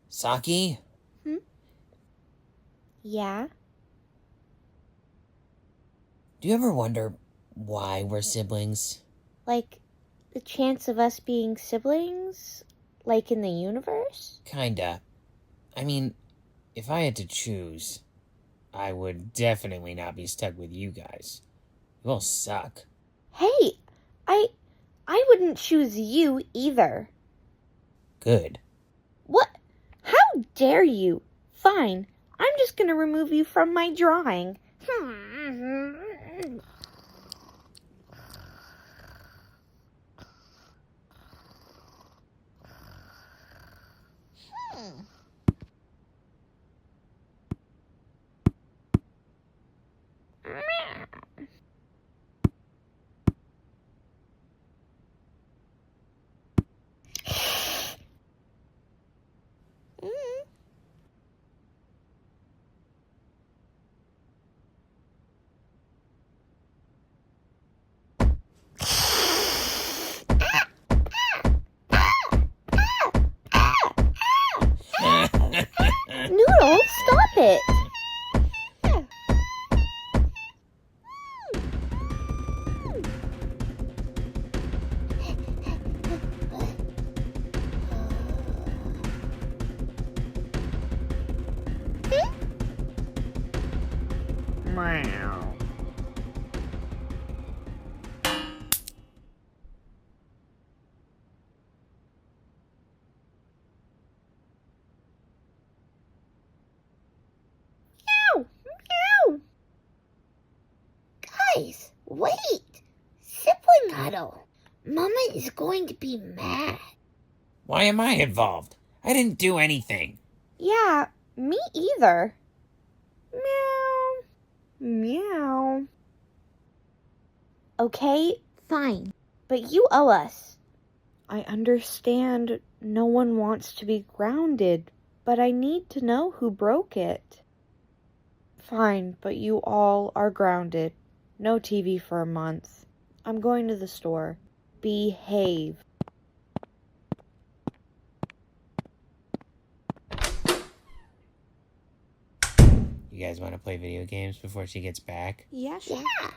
Saki? Yeah? Do you ever wonder why we're siblings? Like, the chance of us being siblings? Like in the universe? Kinda. I mean, if I had to choose, I would definitely not be stuck with you guys. You all suck. Hey, I wouldn't choose you either. Good. What? How dare you? Fine, I'm just gonna remove you from my drawing. Noodle, stop it! Meow. Meow, meow. Guys, wait! Sibling huddle. Mama is going to be mad. Why am I involved? I didn't do anything. Yeah, me either. Meow. Meow. Okay, fine. But you owe us. I understand no one wants to be grounded, but I need to know who broke it. Fine, but you all are grounded. No TV for a month. I'm going to the store. Behave. You guys want to play video games before she gets back? Yeah, sure. Yeah.